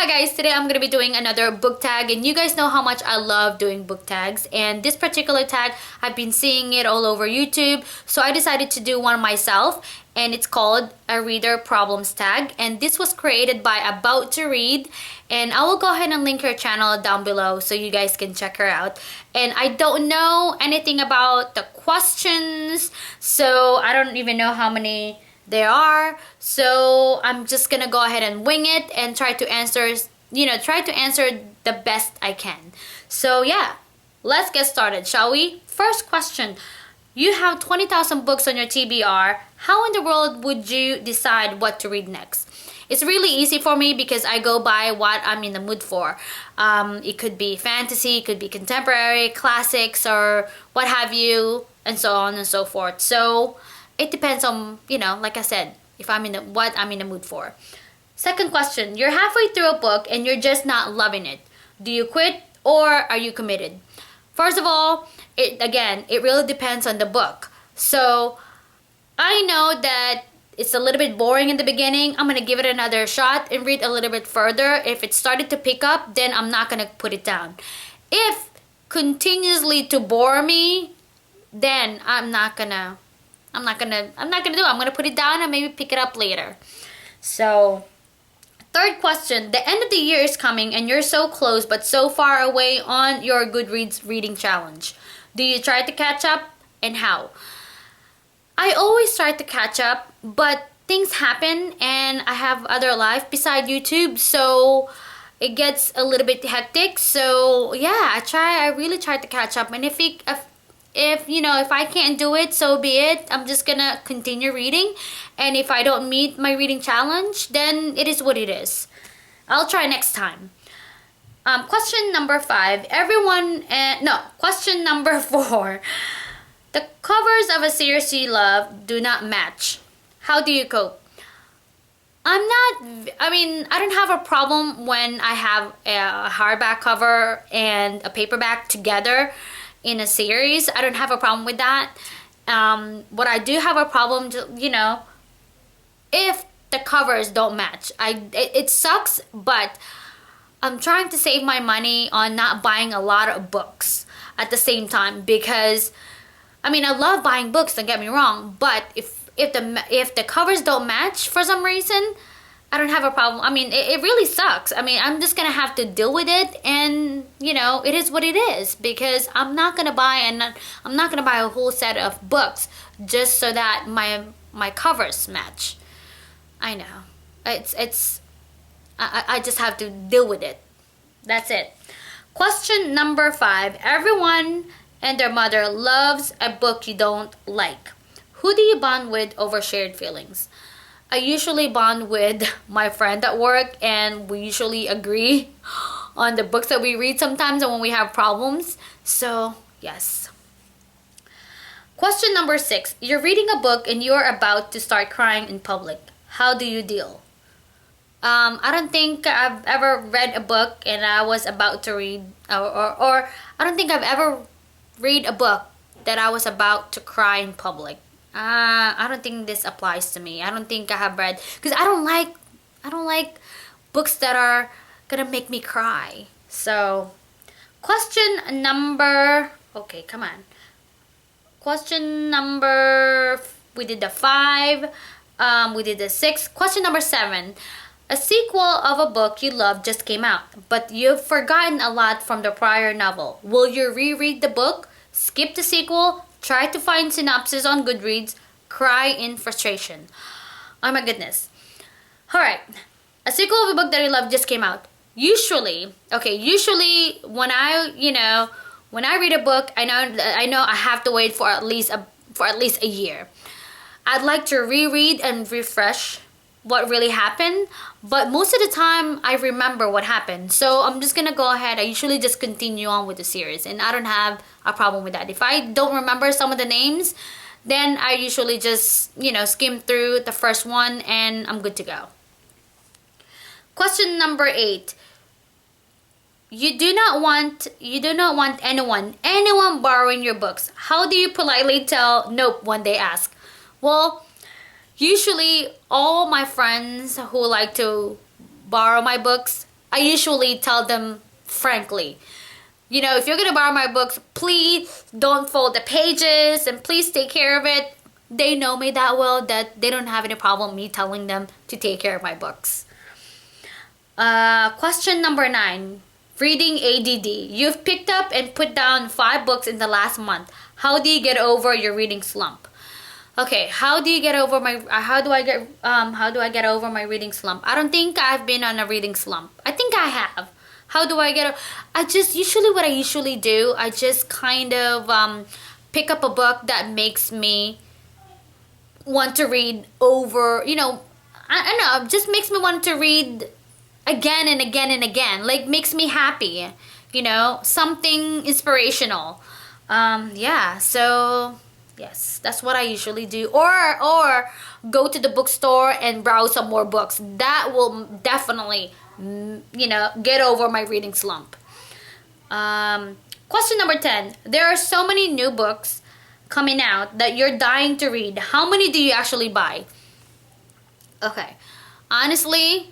Hi guys, today I'm going to be doing another book tag, and you guys know how much I love doing book tags, and this particular tag, I've been seeing it all over YouTube, so I decided to do one myself, and it's called a reader problems tag, and this was created by About to Read, and I will go ahead and link her channel down below so you guys can check her out. And I don't know anything about the questions, so I don't even know how many there are, so I'm just gonna go ahead and wing it and try to answer the best I can. So yeah, let's get started, shall we? First question: you have 20,000 books on your TBR. How in the world would you decide what to read next? It's really easy for me because I go by what I'm in the mood for. It could be fantasy, it could be contemporary, classics, or what have you, and so on and so forth. So it depends on, like I said, if I'm in what I'm in the mood for. Second question: you're halfway through a book and you're just not loving it. Do you quit or are you committed? First of all, it really depends on the book. So I know that it's a little bit boring in the beginning. I'm gonna give it another shot and read a little bit further. If it started to pick up, then I'm not gonna put it down. If continuously to bore me, then I'm not gonna do it. I'm gonna put it down and maybe pick it up later. So third question: the end of the year is coming and you're so close but so far away on your Goodreads reading challenge. Do you try to catch up, and how? I always try to catch up, but things happen and I have other life beside YouTube, so it gets a little bit hectic. So yeah, I really try to catch up, and if I can't do it, so be it. I'm just gonna continue reading, and if I don't meet my reading challenge, then it is what it is. I'll try next time. Question number 5. Question number 4. The covers of a series you love do not match. How do you cope? I don't have a problem when I have a hardback cover and a paperback together in a series. I don't have a problem with that. What I do have a problem, if the covers don't match. It sucks, but I'm trying to save my money on not buying a lot of books at the same time, because I love buying books, don't get me wrong, but if the covers don't match for some reason, I don't have a problem. It really sucks. I'm just gonna have to deal with it, and it is what it is, because I'm not gonna buy a whole set of books just so that my covers match. I know. I just have to deal with it. That's it. Question number 5. Everyone and their mother loves a book you don't like. Who do you bond with over shared feelings? I usually bond with my friend at work, and we usually agree on the books that we read sometimes and when we have problems. So, yes. Question number 6. You're reading a book and you're about to start crying in public. How do you deal? I don't think I've ever read a book and I was about to read, or I don't think I've ever read a book that I was about to cry in public. I don't think this applies to me. I don't think I have read, because I don't like books that are gonna make me cry. So question number we did the 5, we did the 6. Question number 7. A sequel of a book you love just came out, but you've forgotten a lot from the prior novel. Will you reread the book, skip the sequel, try to find synopsis on Goodreads, cry in frustration? Oh my goodness. Alright. A sequel of a book that you love just came out. Usually when I read a book, I know I have to wait for at least a year. I'd like to reread and refresh what really happened, but most of the time I remember what happened, so I'm just gonna go ahead. I usually just continue on with the series, and I don't have a problem with that. If I don't remember some of the names, then I usually just skim through the first one and I'm good to go. Question number 8. You do not want anyone borrowing your books. How do you politely tell nope when they ask? Well, usually all my friends who like to borrow my books, I usually tell them frankly. You know, if you're gonna borrow my books, please don't fold the pages and please take care of it. They know me that well that they don't have any problem me telling them to take care of my books. Question number 9. Reading ADD. You've picked up and put down 5 books in the last month. How do you get over your reading slump? Okay, how do I get over my reading slump? I don't think I've been on a reading slump. I think I have. How do I get what I usually do, I just kind of pick up a book that makes me want to read over, I don't know, just makes me want to read again and again and again. Like, makes me happy, something inspirational. So yes, that's what I usually do. Or go to the bookstore and browse some more books. That will definitely, get over my reading slump. Question number 10. There are so many new books coming out that you're dying to read. How many do you actually buy? Okay. Honestly,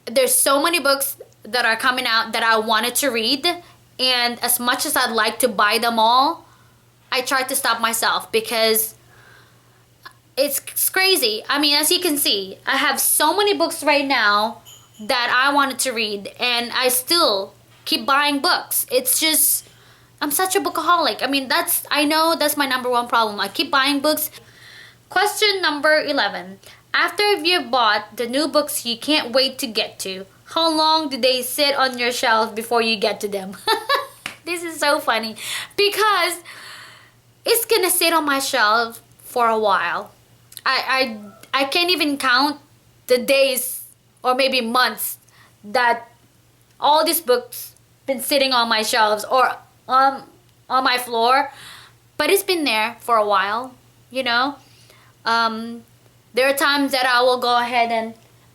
there's so many books that are coming out that I wanted to read. And as much as I'd like to buy them all, I try to stop myself because it's crazy. I mean, as you can see, I have so many books right now that I wanted to read, and I still keep buying books. It's just, I'm such a bookaholic. I mean, I know that's my number one problem. I keep buying books. Question number 11. After you've bought the new books you can't wait to get to, how long do they sit on your shelf before you get to them? This is so funny because it's gonna sit on my shelf for a while. I can't even count the days or maybe months that all these books been sitting on my shelves or on my floor, but it's been there for a while. There are times that I will go ahead and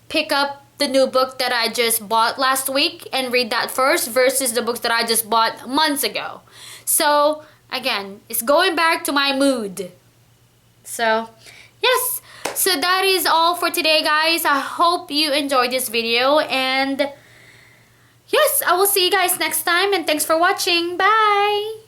pick up the new book that I just bought last week and read that first versus the books that I just bought months ago. So again, it's going back to my mood. So yes, so that is all for today, guys. I hope you enjoyed this video, and yes, I will see you guys next time, and thanks for watching. Bye.